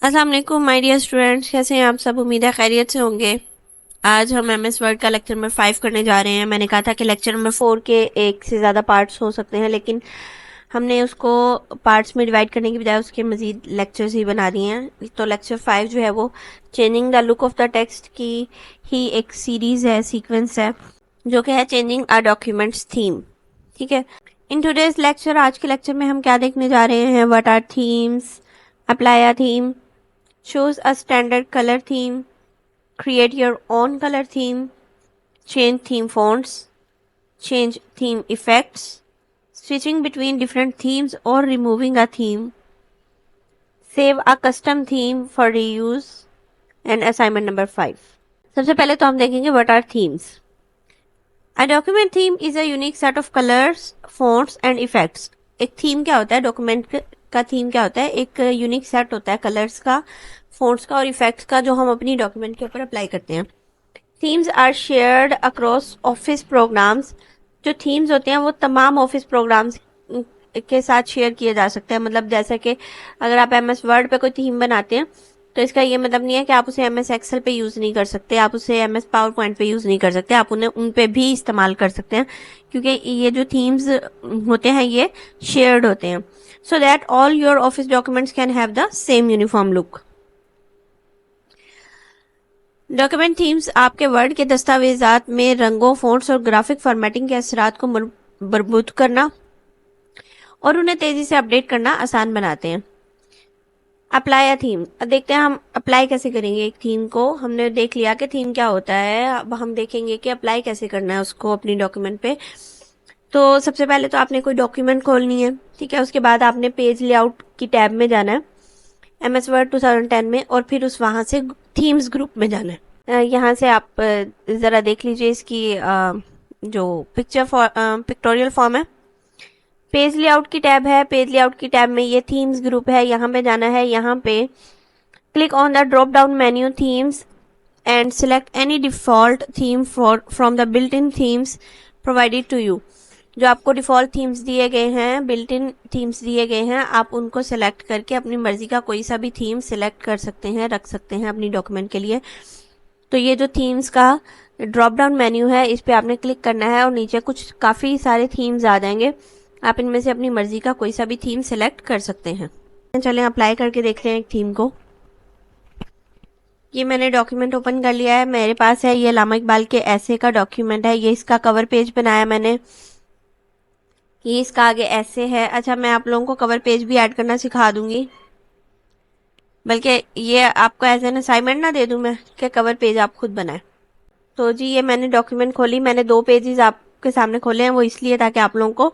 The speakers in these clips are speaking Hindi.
अस्सलाम वालेकुम माय डियर स्टूडेंट्स, कैसे हैं आप सब। उम्मीद है खैरियत से होंगे। आज हम एमएस वर्ड का लेक्चर नंबर 5 करने जा रहे हैं। मैंने कहा था कि लेक्चर नंबर 4 के एक से ज़्यादा पार्ट्स हो सकते हैं, लेकिन हमने उसको पार्ट्स में डिवाइड करने की बजाय उसके मज़ीद लेक्चर्स ही बना दिए हैं। तो लेक्चर 5 जो है वो changing the look of the text की ही एक सीरीज़ है, सीक्वेंस है, जो कि है चेंजिंग अ डॉक्यूमेंट्स थीम। ठीक है, इन टुडेज लेक्चर, आज के लेक्चर में हम क्या देखने जा रहे हैं। What are themes, apply a theme, choose a standard color theme, create your own color theme, change theme fonts, change theme effects, switching between different themes or removing a theme, save a custom theme for reuse, and assignment number 5. सबसे पहले तो हम देखेंगे what are themes. A document theme is a unique set of colors, fonts and effects. एक थीम क्या होता है, डॉक्यूमेंट का थीम क्या होता है, एक यूनिक सेट होता है कलर्स का, फोन्ट्स का और इफेक्ट्स का, जो हम अपनी डॉक्यूमेंट के ऊपर अप्लाई करते हैं। Themes are shared across office programs. जो थीम्स होते हैं वो तमाम ऑफिस प्रोग्राम्स के साथ शेयर किए जा सकते हैं। मतलब जैसे कि अगर आप एमएस वर्ड पे कोई थीम बनाते हैं तो इसका ये मतलब नहीं है कि आप उसे एमएस एक्सेल पे यूज़ नहीं कर सकते, आप उसे एमएस पावर पॉइंट पे यूज़ नहीं कर सकते, आप उन्हें उन पे भी इस्तेमाल कर सकते हैं, क्योंकि ये जो थीम्स होते हैं ये शेयर्ड होते हैं, so that all your office documents can have the same uniform look. Document themes आपके वर्ड के दस्तावेजात में रंगों, फोन्ट्स और ग्राफिक फॉर्मेटिंग के असरात को मरबूत करना और उन्हें तेजी से अपडेट करना आसान बनाते हैं। अप्लाई अ थीम, अब देखते हैं हम अप्लाई कैसे करेंगे एक थीम को। हमने देख लिया कि थीम क्या होता है, अब हम देखेंगे कि अप्लाई कैसे करना है उसको अपनी डॉक्यूमेंट पे। तो सबसे पहले तो आपने कोई डॉक्यूमेंट खोलनी है, ठीक है। उसके बाद आपने पेज लेआउट की टैब में जाना है एमएस वर्ड 2010 में, और फिर उस वहां से थीम्स ग्रुप में जाना है। यहाँ से आप ज़रा देख लीजिए इसकी जो पिक्टोरियल फॉर्म है। पेज लेआउट की टैब है, पेज लेआउट की टैब में ये थीम्स ग्रुप है, यहाँ पे जाना है। यहाँ पे click on the drop down menu themes and select any default theme from the built in themes provided to you. जो आपको डिफ़ॉल्ट थीम्स दिए गए हैं, बिल्ट इन थीम्स दिए गए हैं, आप उनको सेलेक्ट करके अपनी मर्जी का कोई सा भी थीम सेलेक्ट कर सकते हैं, रख सकते हैं अपनी डॉक्यूमेंट के लिए। तो ये जो थीम्स का ड्रॉप डाउन मेन्यू है, इस पे आपने क्लिक करना है और नीचे कुछ काफ़ी सारे थीम्स आ जाएंगे। आप इनमें से अपनी मर्जी का कोई सा भी थीम सेलेक्ट कर सकते हैं। चलें अप्लाई करके देखते हैं एक थीम को। ये मैंने डॉक्यूमेंट ओपन कर लिया है, मेरे पास है ये अल्लामा इकबाल के ऐसे का डॉक्यूमेंट है। ये इसका कवर पेज बनाया मैंने, ये इसका आगे ऐसे है। अच्छा, मैं आप लोगों को कवर पेज भी ऐड करना सिखा दूंगी, बल्कि ये आपको एज एन असाइनमेंट ना दे दूं मैं कि कवर पेज आप खुद बनाएं। तो जी ये मैंने डॉक्यूमेंट खोली, मैंने 2 पेजेस आपके सामने खोले हैं, वो इसलिए ताकि आप लोगों को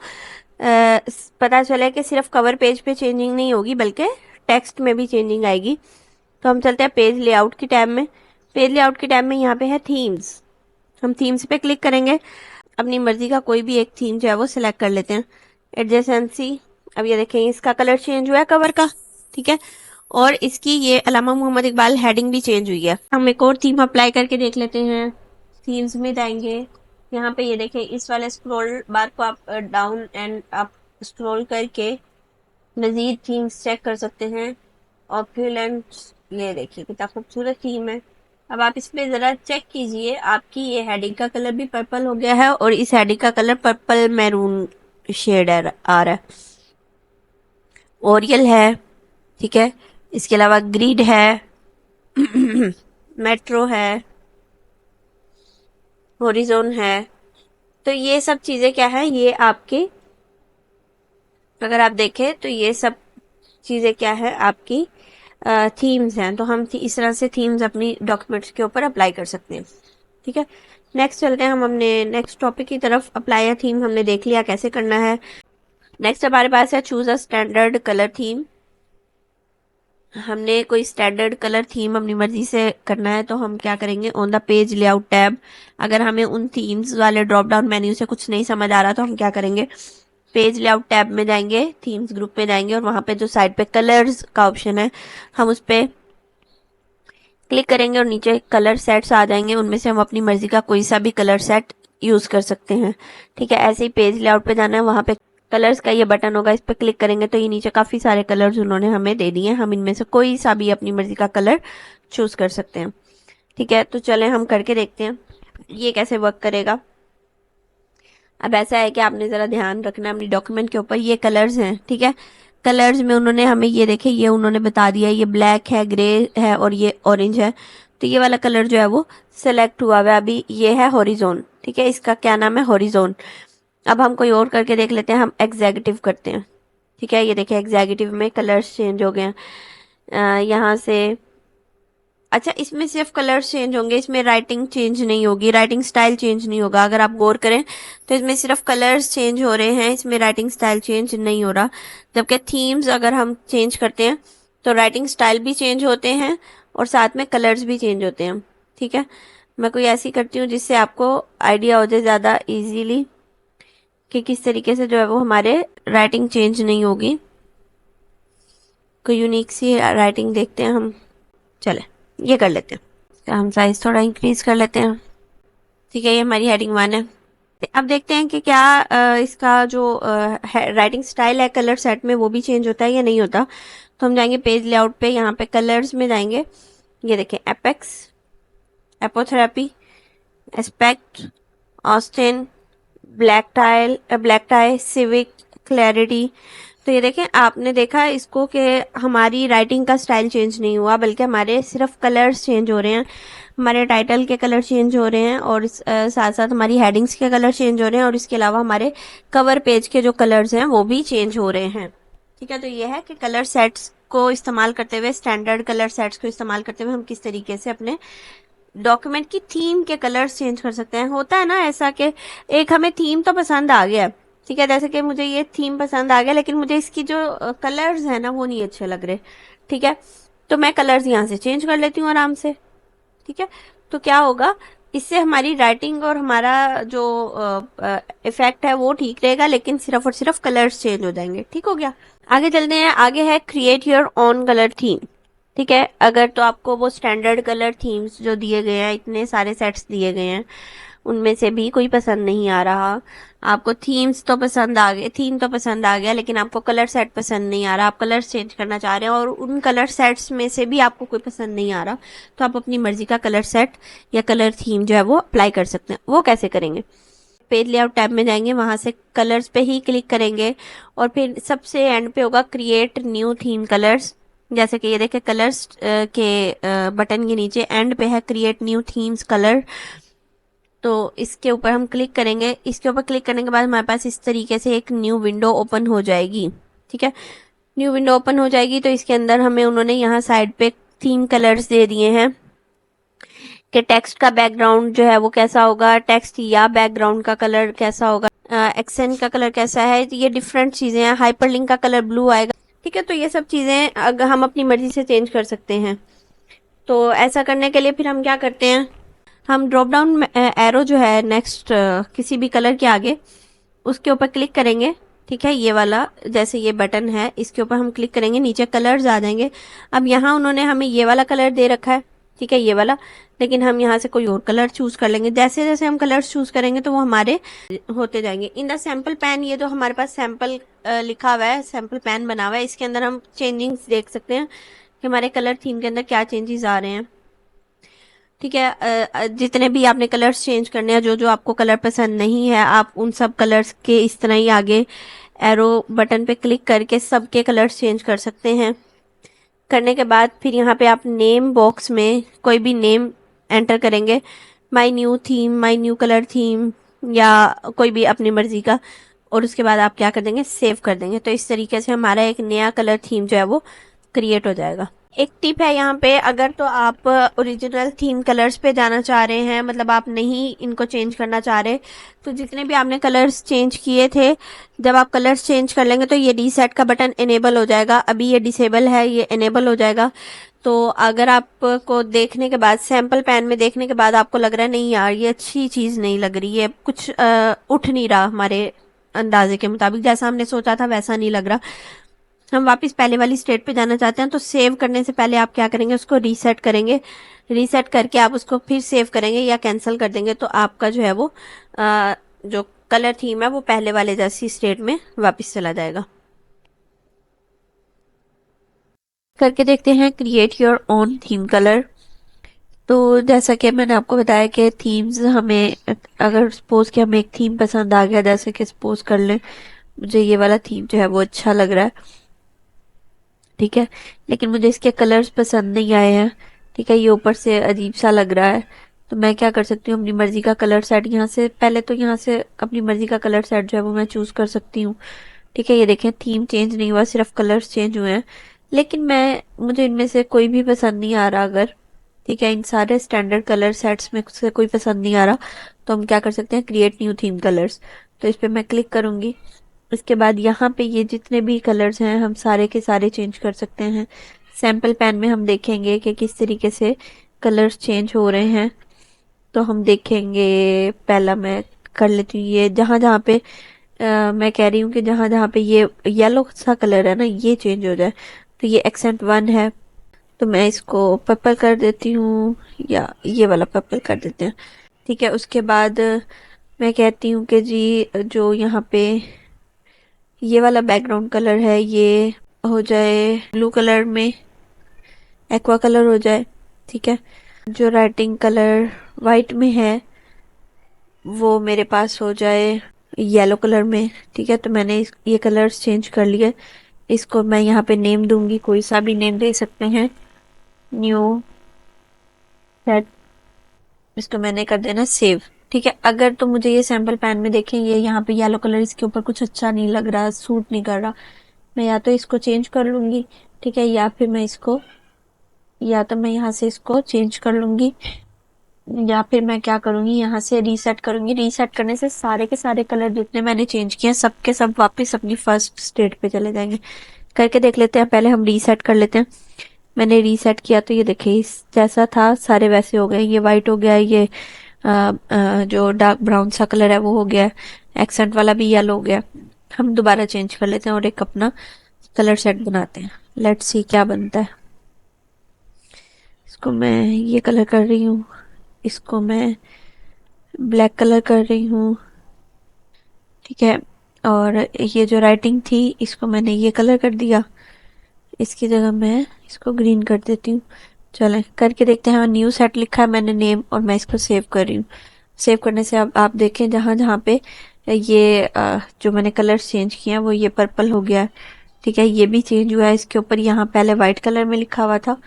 पता चले कि सिर्फ कवर पेज पे चेंजिंग नहीं होगी बल्कि टेक्स्ट में भी चेंजिंग आएगी। तो हम चलते हैं पेज लेआउट की टैब में। पेज लेआउट की टैब में यहाँ पे है थीम्स, हम थीम्स पे क्लिक करेंगे। अपनी मर्जी का कोई भी एक थीम जो है वो सिलेक्ट कर लेते हैं। एडजेसेंसी, अब ये देखें इसका कलर चेंज हुआ है कवर का, ठीक है, और इसकी ये अल्लामा मोहम्मद इकबाल हेडिंग भी चेंज हुई है। हम एक और थीम अप्लाई करके देख लेते हैं। थीम्स में जाएंगे, यहाँ पे ये देखें इस वाले स्क्रॉल बार को आप डाउन एंड अप स्क्रॉल करके मजीद थीम्स चेक कर सकते हैं। ऑप्यूलेंट, ये देखिए कितना खूबसूरत थीम है। अब आप इसमें ज़रा चेक कीजिए, आपकी ये हेडिंग का कलर भी पर्पल हो गया है और इस हेडिंग का कलर पर्पल मैरून शेड आ रहा है। ओरियल है, ठीक है, इसके अलावा ग्रिड है मेट्रो है, होरिजोन है। तो ये सब चीज़ें क्या है, ये आपकी अगर आप देखें तो ये सब चीज़ें क्या है आपकी थीम्स हैं। तो हम इस तरह से थीम्स अपनी डॉक्यूमेंट्स के ऊपर अप्लाई कर सकते हैं, ठीक है। नेक्स्ट चलते हैं हम अपने नेक्स्ट टॉपिक की तरफ। अप्लाई अ थीम हमने देख लिया कैसे करना है। नेक्स्ट हमारे पास है choose a standard colour theme. हमने कोई स्टैंडर्ड कलर थीम अपनी मर्जी से करना है, तो हम क्या करेंगे, on the page layout tab, अगर हमें उन थीम्स वाले ड्रॉप डाउन मेन्यू से कुछ नहीं समझ आ रहा तो हम क्या करेंगे, पेज लेआउट टैब में जाएंगे, थीम्स ग्रुप में जाएंगे और वहां पे जो साइड पे कलर्स का ऑप्शन है हम उस पर क्लिक करेंगे और नीचे कलर सेट्स आ जाएंगे। उनमें से हम अपनी मर्जी का कोई सा भी कलर सेट यूज कर सकते हैं, ठीक है। ऐसे ही पेज लेआउट पे जाना है, वहां पे कलर्स का ये बटन होगा, इस पर क्लिक करेंगे तो ये नीचे काफ़ी सारे कलर्स उन्होंने हमें दे दिए हैं। हम इनमें से कोई सा भी अपनी मर्जी का कलर चूज़ कर सकते हैं। ठीक है, तो चलें हम करके देखते हैं ये कैसे वर्क करेगा। अब ऐसा है कि आपने ज़रा ध्यान रखना अपनी डॉक्यूमेंट के ऊपर, ये कलर्स हैं। ठीक है, कलर्स में उन्होंने हमें ये देखे, ये उन्होंने बता दिया ये ब्लैक है, ग्रे है और ये ऑरेंज है। तो ये वाला कलर जो है वो सिलेक्ट हुआ हुआ है अभी, ये है हॉरिजॉन। ठीक है, इसका क्या नाम है, हॉरिजॉन। अब हम कोई और करके देख लेते हैं, हम एग्जीक्यूटिव करते हैं। ठीक है, ये देखिए एग्जीक्यूटिव में कलर्स चेंज हो गए हैं यहाँ से। अच्छा, इसमें सिर्फ कलर्स चेंज होंगे, इसमें राइटिंग चेंज नहीं होगी, राइटिंग स्टाइल चेंज नहीं होगा। अगर आप गौर करें तो इसमें सिर्फ कलर्स चेंज हो रहे हैं, इसमें राइटिंग स्टाइल चेंज नहीं हो रहा। जबकि थीम्स अगर हम चेंज करते हैं तो राइटिंग स्टाइल भी चेंज होते हैं और साथ में कलर्स भी चेंज होते हैं। ठीक है, मैं कोई ऐसी करती हूँ जिससे आपको आइडिया हो जाए ज़्यादा इजीली कि किस तरीके से जो है वो हमारे राइटिंग चेंज नहीं होगी। कोई यूनिक सी राइटिंग देखते हैं हम, चले ये कर लेते हैं, हम साइज थोड़ा इंक्रीज कर लेते हैं। ठीक है, ये हमारी हेडिंग 1 है। अब देखते हैं कि क्या इसका जो राइटिंग स्टाइल है कलर सेट में वो भी चेंज होता है या नहीं होता। तो हम जाएंगे पेज लेआउट पे, यहाँ पे कलर्स में जाएंगे, ये देखें Apex, Apothecary, Aspect, Austin, Black Tie, Civic, Clarity. तो ये देखें, आपने देखा इसको कि हमारी राइटिंग का स्टाइल चेंज नहीं हुआ बल्कि हमारे सिर्फ कलर्स चेंज हो रहे हैं। हमारे टाइटल के कलर चेंज हो रहे हैं और साथ साथ हमारी हेडिंग्स के कलर चेंज हो रहे हैं और इसके अलावा हमारे कवर पेज के जो कलर्स हैं वो भी चेंज हो रहे हैं। ठीक है, तो ये है कि कलर सेट्स को इस्तेमाल करते हुए, स्टैंडर्ड कलर सेट्स को इस्तेमाल करते हुए हम किस तरीके से अपने डॉक्यूमेंट की थीम के कलर्स चेंज कर सकते हैं। होता है ना ऐसा कि एक हमें थीम तो पसंद आ गया, ठीक है, जैसे कि मुझे ये थीम पसंद आ गया लेकिन मुझे इसकी जो कलर्स है ना वो नहीं अच्छे लग रहे। ठीक है, तो मैं कलर्स यहाँ से चेंज कर लेती हूँ आराम से। ठीक है, तो क्या होगा, इससे हमारी राइटिंग और हमारा जो इफेक्ट है वो ठीक रहेगा, लेकिन सिर्फ और सिर्फ कलर्स चेंज हो जाएंगे। ठीक हो गया, आगे चलते हैं। आगे है create your own colour theme. ठीक है, अगर तो आपको वो स्टैंडर्ड कलर थीम्स जो दिए गए हैं, इतने सारे सेट्स दिए गए हैं, उनमें से भी कोई पसंद नहीं आ रहा, आपको थीम्स तो पसंद आ गए, थीम तो पसंद आ गया लेकिन आपको कलर सेट पसंद नहीं आ रहा, आप कलर चेंज करना चाह रहे हैं और उन कलर सेट्स में से भी आपको कोई पसंद नहीं आ रहा, तो आप अपनी मर्जी का कलर सेट या कलर थीम जो है वो अप्लाई कर सकते हैं। वो कैसे करेंगे, पेज लेआउट टैब में जाएंगे, वहां से कलर्स पे ही क्लिक करेंगे और फिर सबसे एंड पे होगा क्रिएट न्यू थीम कलर्स। जैसे कि ये देखें कलर्स के बटन के नीचे एंड पे है क्रिएट न्यू थीम्स कलर, तो इसके ऊपर हम क्लिक करेंगे। इसके ऊपर क्लिक करने के बाद हमारे पास इस तरीके से एक न्यू विंडो ओपन हो जाएगी। ठीक है, न्यू विंडो ओपन हो जाएगी तो इसके अंदर हमें उन्होंने यहाँ साइड पे थीम कलर्स दे दिए हैं कि टेक्स्ट का बैकग्राउंड जो है वो कैसा होगा, टेक्स्ट या बैकग्राउंड का कलर कैसा होगा, एक्सेंट का कलर कैसा है, ये डिफरेंट चीजें हैं। हाइपरलिंक का कलर ब्लू आएगा। ठीक है, तो ये सब चीजें अगर हम अपनी मर्जी से चेंज कर सकते हैं। तो ऐसा करने के लिए फिर हम क्या करते हैं, हम ड्रॉप डाउन एरो जो है नेक्स्ट किसी भी कलर के आगे उसके ऊपर क्लिक करेंगे। ठीक है, ये वाला जैसे ये बटन है इसके ऊपर हम क्लिक करेंगे, नीचे कलर्स आ जाएंगे। अब यहाँ उन्होंने हमें ये वाला कलर दे रखा है, ठीक है, ये वाला, लेकिन हम यहाँ से कोई और कलर चूज कर लेंगे। जैसे जैसे हम कलर्स चूज करेंगे तो वो हमारे होते जाएंगे। इन द सैम्पल पैन, ये जो हमारे पास सैम्पल लिखा हुआ है, सैम्पल पैन बना हुआ है, इसके अंदर हम चेंजिंग्स देख सकते हैं कि हमारे कलर थीम के अंदर क्या चेंजेस आ रहे हैं। ठीक है, जितने भी आपने कलर्स चेंज करने हैं, जो जो आपको कलर पसंद नहीं है, आप उन सब कलर्स के इस तरह ही आगे एरो बटन पे क्लिक करके सबके कलर्स चेंज कर सकते हैं। करने के बाद फिर यहाँ पे आप नेम बॉक्स में कोई भी नेम एंटर करेंगे, my new theme, my new colour theme या कोई भी अपनी मर्जी का, और उसके बाद आप क्या कर देंगे, सेव कर देंगे। तो इस तरीके से हमारा एक नया कलर थीम जो है वो क्रिएट हो जाएगा। एक टिप है यहाँ पे, अगर तो आप ओरिजिनल थीम कलर्स पे जाना चाह रहे हैं, मतलब आप नहीं इनको चेंज करना चाह रहे, तो जितने भी आपने कलर्स चेंज किए थे, जब आप कलर्स चेंज कर लेंगे तो ये रीसेट का बटन इनेबल हो जाएगा। अभी ये डिसेबल है, ये इनेबल हो जाएगा। तो अगर आपको देखने के बाद, सैम्पल पैन में देखने के बाद आपको लग रहा है नहीं यार ये अच्छी चीज़ नहीं लग रही है, कुछ उठ नहीं रहा हमारे अंदाजे के मुताबिक, जैसा हमने सोचा था वैसा नहीं लग रहा, हम वापस पहले वाली स्टेट पे जाना चाहते हैं, तो सेव करने से पहले आप क्या करेंगे, उसको रीसेट करेंगे। रीसेट करके आप उसको फिर सेव करेंगे या कैंसिल कर देंगे, तो आपका जो है वो जो कलर थीम है वो पहले वाले जैसी स्टेट में वापस चला जाएगा। करके देखते हैं create your own theme colour. तो जैसा कि मैंने आपको बताया कि थीम्स हमें, अगर सपोज कि हमें एक थीम पसंद आ गया, जैसे कि सपोज कर लें मुझे ये वाला थीम जो है वो अच्छा लग रहा है, ठीक है, लेकिन मुझे इसके कलर्स पसंद नहीं आए हैं, ठीक है, ये ऊपर से अजीब सा लग रहा है, तो मैं क्या कर सकती हूँ, अपनी मर्जी का कलर सेट यहाँ से, पहले तो यहाँ से अपनी मर्जी का कलर सेट जो है वो मैं चूज कर सकती हूँ। ठीक है, ये देखें थीम चेंज नहीं हुआ, सिर्फ कलर्स चेंज हुए हैं, लेकिन मुझे इनमें से कोई भी पसंद नहीं आ रहा। अगर ठीक है इन सारे स्टैंडर्ड कलर सेट्स में से कोई पसंद नहीं आ रहा, तो हम क्या कर सकते हैं, क्रिएट न्यू थीम कलर्स। तो इस पे मैं क्लिक करूंगी। इसके बाद यहाँ पे ये जितने भी कलर्स हैं हम सारे के सारे चेंज कर सकते हैं। सैम्पल पैन में हम देखेंगे कि किस तरीके से कलर्स चेंज हो रहे हैं। तो हम देखेंगे, पहला मैं कर लेती हूँ, ये जहां जहां पे मैं कह रही हूँ कि जहां जहां पे ये येलो सा कलर है ना, ये चेंज हो जाए, तो ये एक्सेंट 1 है, तो मैं इसको पर्पल कर देती हूँ, या ये वाला पर्पल कर देते हैं। ठीक है, उसके बाद मैं कहती हूँ कि जी जो यहाँ पे ये वाला बैकग्राउंड कलर है ये हो जाए ब्लू कलर में, एक्वा कलर हो जाए। ठीक है, जो राइटिंग कलर वाइट में है वो मेरे पास हो जाए येलो कलर में। ठीक है, तो मैंने ये कलर्स चेंज कर लिए। इसको मैं यहाँ पे नेम दूंगी, कोई सा भी नेम दे सकते हैं, न्यू सेट, इसको मैंने कर देना सेव। ठीक है, अगर तो मुझे ये सैंपल पैन में देखें ये यहाँ पे येलो कलर इसके ऊपर कुछ अच्छा नहीं लग रहा, सूट नहीं कर रहा, मैं या तो इसको चेंज कर लूंगी, ठीक है, या तो मैं यहाँ से इसको चेंज कर लूंगी, या फिर मैं क्या करूंगी, यहाँ से रीसेट करूंगी। रीसेट करने से सारे के सारे कलर जितने मैंने चेंज किए सब के सब वापस अपनी फर्स्ट स्टेट पे चले जाएंगे। करके देख लेते हैं, पहले हम रीसेट कर लेते हैं। मैंने रीसेट किया तो ये देखिए इस जैसा था सारे वैसे हो गए, ये वाइट हो गया, ये जो डार्क ब्राउन सा कलर है वो हो गया, एक्सेंट वाला भी येलो हो गया। हम दोबारा चेंज कर लेते हैं और एक अपना कलर सेट बनाते हैं। लेट्स सी क्या बनता है। इसको मैं ये कलर कर रही हूँ, इसको मैं ब्लैक कलर कर रही हूँ। ठीक है, और ये जो राइटिंग थी इसको मैंने ये कलर कर दिया, इसकी जगह मैं इसको ग्रीन कर देती हूँ। चलें करके देखते हैं। न्यू सेट लिखा है मैंने नेम, और मैं इसको सेव कर रही हूँ। सेव करने से अब आप देखें जहां जहां पे ये जो मैंने कलर्स चेंज किए हैं वो ये पर्पल हो गया है। ठीक है, ये भी चेंज हुआ है, इसके ऊपर यहाँ पहले व्हाइट कलर में लिखा हुआ था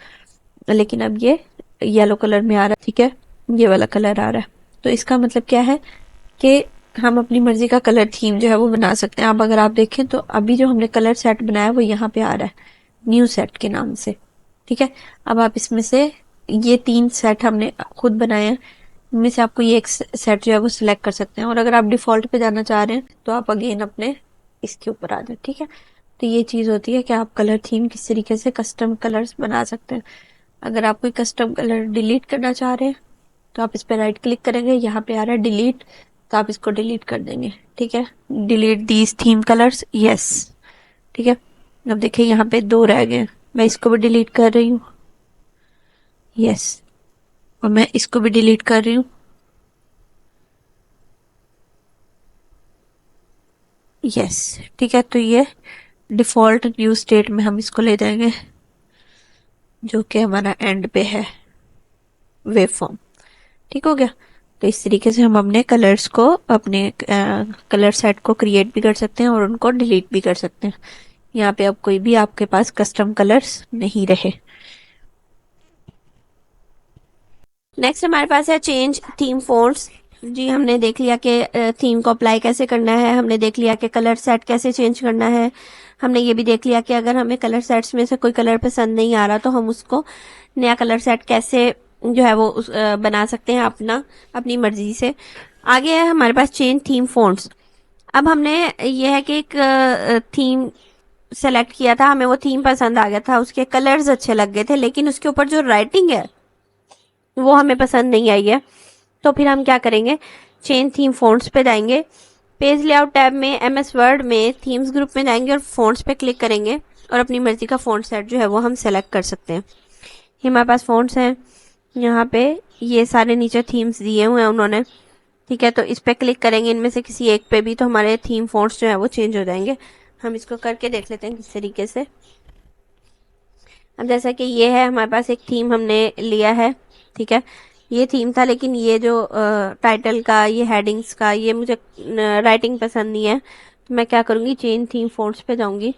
लेकिन अब ये येलो कलर में आ रहा है। ठीक है, ये वाला कलर आ रहा है। तो इसका मतलब क्या है कि हम अपनी मर्जी का कलर थीम जो है वो बना सकते हैं। अब अगर आप देखें तो अभी जो हमने कलर सेट बनाया वो यहाँ पे आ रहा है न्यू सेट के नाम से। ठीक है, अब आप इसमें से ये 3 सेट हमने खुद बनाए हैं, इनमें से आपको ये एक सेट जो है वो सिलेक्ट कर सकते हैं, और अगर आप डिफॉल्ट पे जाना चाह रहे हैं तो आप अगेन अपने इसके ऊपर आ जाए। ठीक है, तो ये चीज होती है कि आप कलर थीम किस तरीके से कस्टम कलर्स बना सकते हैं। अगर आप कोई कस्टम कलर डिलीट करना चाह रहे हैं तो आप इस पे राइट क्लिक करेंगे, यहाँ पे आ रहा है डिलीट, तो आप इसको डिलीट कर देंगे। ठीक है, delete these theme colours, yes. ठीक है, अब देखिए यहाँ पे 2 रह गए, मैं इसको भी डिलीट कर रही हूँ, यस, और मैं इसको भी डिलीट कर रही हूँ, यस। ठीक है, तो ये डिफॉल्ट न्यू स्टेट में हम इसको ले जाएंगे जो कि हमारा एंड पे है वेव फॉर्म। ठीक हो गया। तो इस तरीके से हम अपने कलर्स को, अपने कलर सेट को क्रिएट भी कर सकते हैं और उनको डिलीट भी कर सकते हैं। यहाँ पे अब कोई भी आपके पास कस्टम कलर्स नहीं रहे। नेक्स्ट हमारे पास है चेंज थीम फ़ॉन्ट्स। जी हमने देख लिया कि थीम को अप्लाई कैसे करना है, हमने देख लिया कि कलर सेट कैसे चेंज करना है, हमने ये भी देख लिया कि अगर हमें कलर सेट्स में से कोई कलर पसंद नहीं आ रहा तो हम उसको नया कलर सेट कैसे जो है वो बना सकते हैं अपनी मर्जी से। आगे है हमारे पास चेंज थीम फ़ॉन्ट्स। अब हमने ये है कि एक थीम सेलेक्ट किया था, हमें वो थीम पसंद आ गया था, उसके कलर्स अच्छे लग गए थे, लेकिन उसके ऊपर जो राइटिंग है वो हमें पसंद नहीं आई है। तो फिर हम क्या करेंगे, चेंज थीम फ़ॉन्ट्स पे जाएंगे, पेज लेआउट टैब में एमएस वर्ड में थीम्स ग्रुप में जाएंगे और फ़ॉन्ट्स पे क्लिक करेंगे और अपनी मर्जी का फ़ॉन्ट सेट जो है वो हम सेलेक्ट कर सकते हैं। ये हमारे पास फ़ॉन्ट्स हैं, यहाँ पे ये सारे नीचे थीम्स दिए हुए हैं उन्होंने। ठीक है, तो इस पे क्लिक करेंगे इनमें से किसी एक पे भी, तो हमारे थीम फ़ॉन्ट्स जो है वो चेंज हो जाएंगे। हम इसको करके देख लेते हैं किस तरीके से। अब जैसा कि ये है, हमारे पास एक थीम हमने लिया है, ठीक है, ये थीम था, लेकिन ये जो टाइटल का, ये हेडिंग्स का, ये मुझे राइटिंग पसंद नहीं है, तो मैं क्या करूँगी, चेंज थीम फ़ॉन्ट्स पे जाऊँगी।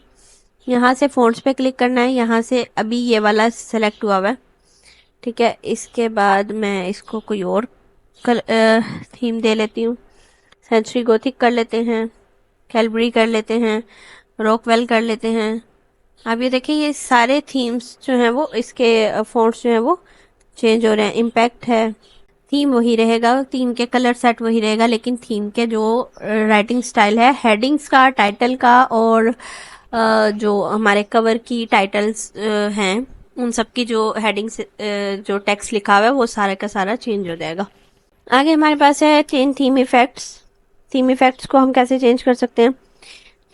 यहाँ से फ़ॉन्ट्स पे क्लिक करना है, यहाँ से अभी ये वाला सेलेक्ट हुआ हुआ है, ठीक है। इसके बाद मैं इसको कोई और थीम दे लेती हूँ। सेंचुरी गोथिक कर लेते हैं, कैलबरी कर लेते हैं, रॉकवेल कर लेते हैं। अब ये देखिए, ये सारे थीम्स जो हैं वो, इसके फ़ॉन्ट्स जो हैं वो चेंज हो रहे हैं। इम्पैक्ट है, थीम वही रहेगा, थीम के कलर सेट वही रहेगा, लेकिन थीम के जो राइटिंग स्टाइल है, हेडिंग्स का, टाइटल का, और जो हमारे कवर की टाइटल्स हैं, उन सब की जो हेडिंग्स, जो टेक्स्ट लिखा हुआ है, वो सारा का सारा चेंज हो जाएगा। आगे हमारे पास है change theme effects. Theme effects को हम कैसे चेंज कर सकते हैं?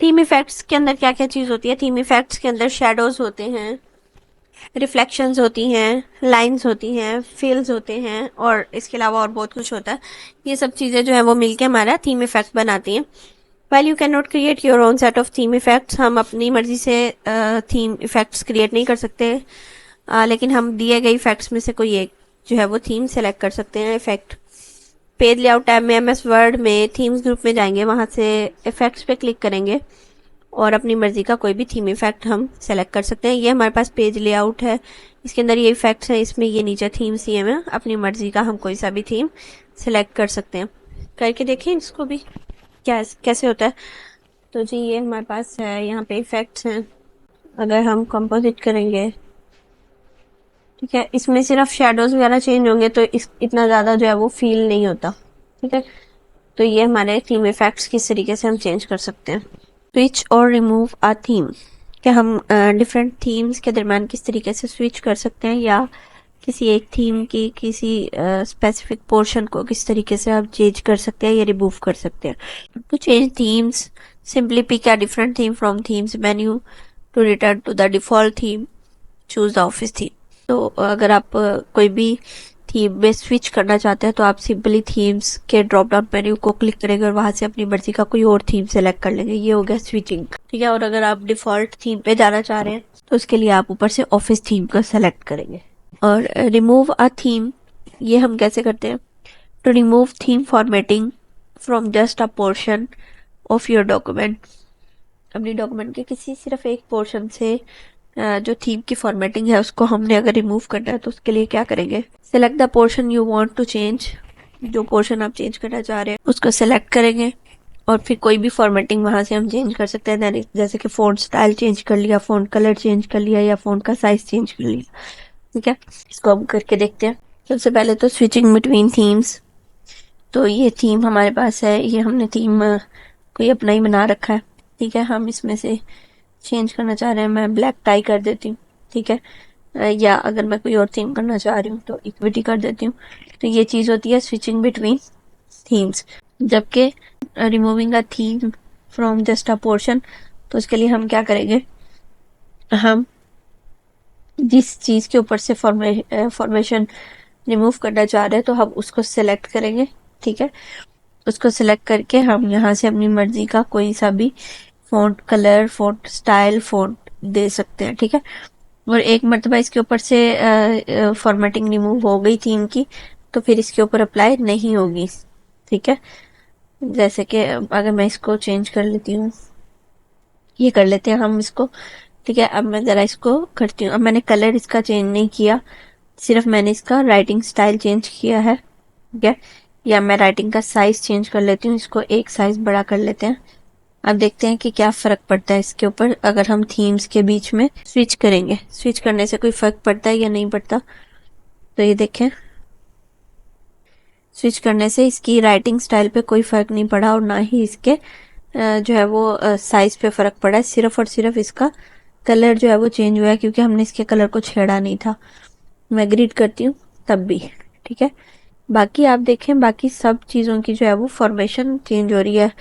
थीम इफेक्ट्स के अंदर क्या क्या चीज़ होती है? थीम इफेक्ट्स के अंदर शेडोज होते हैं, रिफ्लेक्शंस होती हैं, लाइंस होती हैं, फिल्स होते हैं, और इसके अलावा और बहुत कुछ होता है। ये सब चीज़ें जो है वो मिलके हमारा थीम इफेक्ट बनाती हैं। Well you can not create your own set of theme effects. हम अपनी मर्जी से थीम इफेक्ट्स क्रिएट नहीं कर सकते, लेकिन हम दिए गए इफेक्ट्स में से कोई एक जो है वो थीम सेलेक्ट कर सकते हैं। इफेक्ट पेज लेआउट टैब में एमएस वर्ड में थीम्स ग्रुप में जाएंगे, वहाँ से इफेक्ट्स पे क्लिक करेंगे और अपनी मर्जी का कोई भी थीम इफेक्ट हम सेलेक्ट कर सकते हैं। ये हमारे पास पेज लेआउट है, इसके अंदर ये इफेक्ट्स हैं, इसमें ये नीचे थीम्स ही हैं। अपनी मर्जी का हम कोई सा भी थीम सेलेक्ट कर सकते हैं। करके देखें इसको भी क्या कैसे होता है। तो जी ये हमारे पास है, यहाँ पे इफेक्ट्स हैं। अगर हम कंपोजिट करेंगे, ठीक है, इसमें सिर्फ शेडोज वगैरह चेंज होंगे, तो इतना ज़्यादा जो है वो फील नहीं होता, ठीक है। तो ये हमारे थीम इफेक्ट्स किस तरीके से हम चेंज कर सकते हैं। स्विच और रिमूव अ थीम, क्या हम डिफरेंट थीम्स के दरम्यान किस तरीके से स्विच कर सकते हैं, या किसी एक थीम की किसी स्पेसिफिक पोर्शन को किस तरीके से आप चेंज कर सकते हैं या रिमूव कर सकते हैं। To change themes, simply pick a different theme from themes menu to return to the default theme, choose the office theme. तो अगर आप कोई भी थीम में स्विच करना चाहते हैं, तो आप सिंपली थीम्स के ड्रॉप डाउन मेन्यू को क्लिक करेंगे और वहां से अपनी मर्जी का कोई और थीम सेलेक्ट कर लेंगे। ये हो गया स्विचिंग, ठीक है। और अगर आप डिफॉल्ट थीम पे जाना चाह रहे हैं, तो उसके लिए आप ऊपर से ऑफिस थीम को सेलेक्ट करेंगे। और रिमूव अ थीम, ये हम कैसे करते हैं? To remove theme formatting from just a portion of your document, अपनी डॉक्यूमेंट के किसी सिर्फ एक पोर्शन से जो थीम की फॉर्मेटिंग है उसको हमने अगर रिमूव करना है, तो उसके लिए क्या करेंगे? Select the portion you want to change, जो पोर्शन आप चेंज करना चाह रहे हैं उसको सिलेक्ट करेंगे, और फिर कोई भी फॉर्मेटिंग वहां से हम चेंज कर सकते हैं। जैसे कि फ़ॉन्ट स्टाइल चेंज कर लिया, फ़ॉन्ट कलर चेंज कर लिया, या फ़ॉन्ट का साइज चेंज कर लिया, ठीक है। इसको हम करके देखते हैं। सबसे पहले तो स्विचिंग बिटवीन थीम्स। तो ये थीम हमारे पास है, ये हमने थीम कोई अपना ही बना रखा है, ठीक है। हम इसमें से चेंज करना चाह रहे हैं, मैं ब्लैक टाई कर देती हूँ, ठीक है। या अगर मैं कोई और थीम करना चाह रही हूँ तो इक्विटी कर देती हूँ। तो ये चीज़ होती है स्विचिंग बिटवीन थीम्स। जबकि removing a theme from just a portion, तो उसके लिए हम क्या करेंगे? हम जिस चीज़ के ऊपर से फॉर्मेशन रिमूव करना चाह रहे हैं, तो हम उसको सिलेक्ट करेंगे, ठीक है। उसको सिलेक्ट करके हम यहाँ से अपनी मर्जी का कोई सा भी font colour, font style, font दे सकते हैं, ठीक है। और एक मरतबा इसके ऊपर से फॉर्मेटिंग रिमूव हो गई थीम की, तो फिर इसके ऊपर अप्लाई नहीं होगी, ठीक है। जैसे कि अगर मैं इसको चेंज कर लेती हूँ, ये कर लेते हैं हम इसको, ठीक है। अब मैं ज़रा इसको करती हूँ। अब मैंने कलर इसका चेंज नहीं किया, सिर्फ मैंने इसका राइटिंग स्टाइल चेंज किया है, ठीक है। या मैं राइटिंग का साइज चेंज कर लेती हूँ, इसको एक साइज बड़ा कर लेते हैं। अब देखते हैं कि क्या फ़र्क पड़ता है इसके ऊपर अगर हम थीम्स के बीच में स्विच करेंगे। स्विच करने से कोई फ़र्क पड़ता है या नहीं पड़ता? तो ये देखें, स्विच करने से इसकी राइटिंग स्टाइल पे कोई फ़र्क नहीं पड़ा, और ना ही इसके जो है वो साइज़ पे फ़र्क पड़ा है। सिर्फ और सिर्फ इसका कलर जो है वो चेंज हुआ है, क्योंकि हमने इसके कलर को छेड़ा नहीं था। मैं ग्रीड करती हूँ तब भी, ठीक है। बाकी आप देखें, बाकी सब चीज़ों की जो है वो फॉर्मेशन चेंज हो रही है।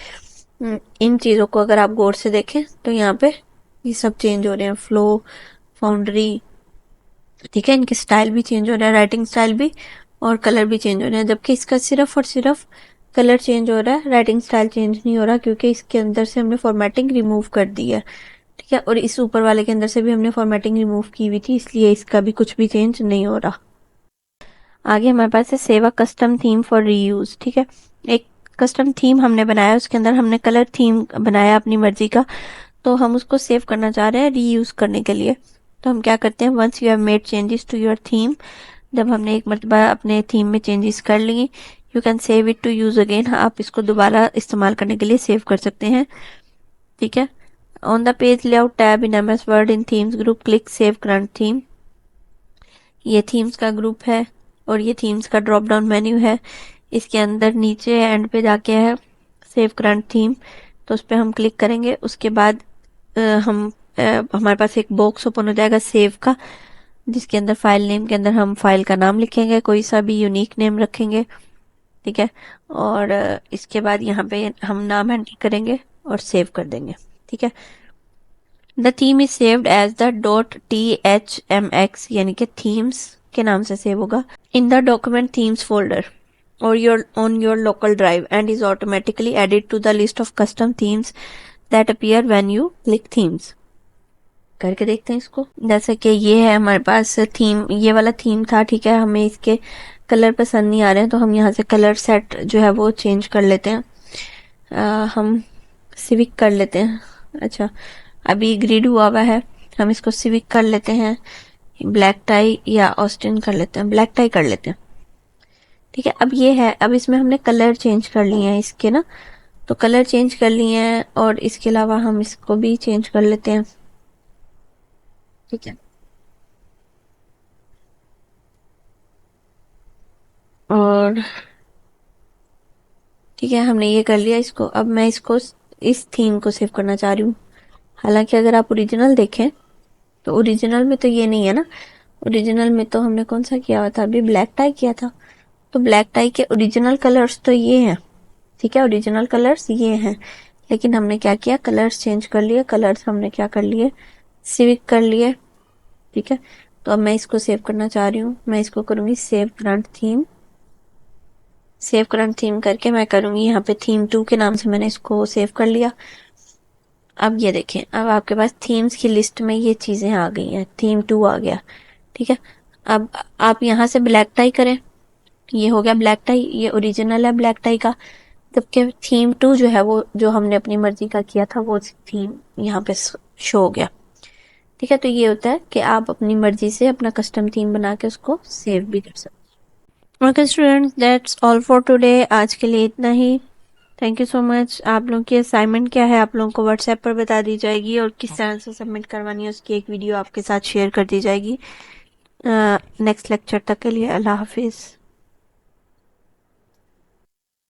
इन चीज़ों को अगर आप गौर से देखें, तो यहाँ पे ये सब चेंज हो रहे हैं, फ्लो, फाउंड्री, ठीक है। इनके स्टाइल भी चेंज हो रहा है, राइटिंग स्टाइल भी, और कलर भी चेंज हो रहे हैं। जबकि इसका सिर्फ और सिर्फ कलर चेंज हो रहा है, राइटिंग स्टाइल चेंज नहीं हो रहा, क्योंकि इसके अंदर से हमने फॉर्मेटिंग रिमूव कर दी है। ठीक है, और इस ऊपर वाले के अंदर से भी हमने फॉर्मेटिंग रिमूव की हुई थी, इसलिए इसका भी कुछ भी चेंज नहीं हो रहा। आगे हमारे पास है save a custom theme for reuse. ठीक है, एक कस्टम थीम हमने बनाया, उसके अंदर हमने कलर थीम बनाया अपनी मर्जी का, तो हम उसको सेव करना चाह रहे हैं रीयूज करने के लिए। तो हम क्या करते हैं, once you have made changes to your theme, जब हमने एक मरतबा अपने थीम में चेंजेस कर लिए, you can save it to use again, आप इसको दोबारा इस्तेमाल करने के लिए सेव कर सकते हैं। ठीक है, on the page layout tab in MS word in themes group click save current theme. ये थीम्स का ग्रुप है और ये थीम्स का ड्रॉप डाउन मेन्यू है। इसके अंदर नीचे एंड पे जाके है सेव करंट थीम, तो उस पर हम क्लिक करेंगे। उसके बाद हमारे पास एक बॉक्स ओपन हो जाएगा सेव का, जिसके अंदर फाइल नेम के अंदर हम फाइल का नाम लिखेंगे, कोई सा भी यूनिक नेम रखेंगे। ठीक है, और इसके बाद यहाँ पे हम नाम एंटर करेंगे और सेव कर देंगे। ठीक है, the theme is saved as the .thmx, यानी कि थीम्स के नाम से सेव होगा in the document themes folder और your on your local drive and is automatically added to the list of custom themes that appear when you click themes. करके देखते हैं इसको। जैसे कि ये है हमारे पास थीम, ये वाला थीम था। ठीक है, हमें इसके कलर पसंद नहीं आ रहे हैं, तो हम यहाँ से कलर सेट जो है वो चेंज कर लेते हैं। हम सिविक कर लेते हैं। अच्छा, अभी ग्रिड हुआ हुआ है, हम इसको सिविक कर लेते हैं। ब्लैक टाई या ऑस्टिन कर लेते हैं, ब्लैक टाई कर लेते हैं। ठीक है, अब ये है, अब इसमें हमने कलर चेंज कर लिए हैं इसके ना, तो कलर चेंज कर लिए हैं और इसके अलावा हम इसको भी चेंज कर लेते हैं। ठीक है, और ठीक है, हमने ये कर लिया इसको। अब मैं इसको इस थीम को सेव करना चाह रही हूँ। हालांकि अगर आप ओरिजिनल देखें तो ओरिजिनल में तो ये नहीं है ना, ओरिजिनल में तो हमने कौन सा किया हुआ था, अभी ब्लैक टाई किया था, तो ब्लैक टाई के ओरिजिनल कलर्स तो ये हैं। ठीक है, ओरिजिनल कलर्स ये हैं, लेकिन हमने क्या किया, कलर्स चेंज कर लिए। कलर्स हमने क्या कर लिए, सिविक कर लिए। ठीक है, तो अब मैं इसको सेव करना चाह रही हूँ, मैं इसको करूंगी save current theme. Save current theme करके मैं करूंगी यहाँ पे थीम 2 के नाम से मैंने इसको सेव कर लिया। अब ये देखें, अब आपके पास थीम्स की लिस्ट में ये चीजें आ गई हैं, थीम 2 आ गया। ठीक है, अब आप यहाँ से ब्लैक टाई करें, ये हो गया ब्लैक टाई, ये ओरिजिनल है ब्लैक टाई का। जबकि थीम 2 जो है वो जो हमने अपनी मर्जी का किया था वो थीम यहाँ पे शो हो गया। ठीक है, तो ये होता है कि आप अपनी मर्जी से अपना कस्टम थीम बना के उसको सेव भी कर सकते हैं। Okay students, that's all for today. आज के लिए इतना ही। Thank you so much. आप लोगों की असाइनमेंट क्या है आप लोगों को व्हाट्सएप पर बता दी जाएगी, और किस तरह से सबमिट करवानी है उसकी एक वीडियो आपके साथ शेयर कर दी जाएगी। नेक्स्ट लेक्चर तक के लिए अल्लाह हाफिज़।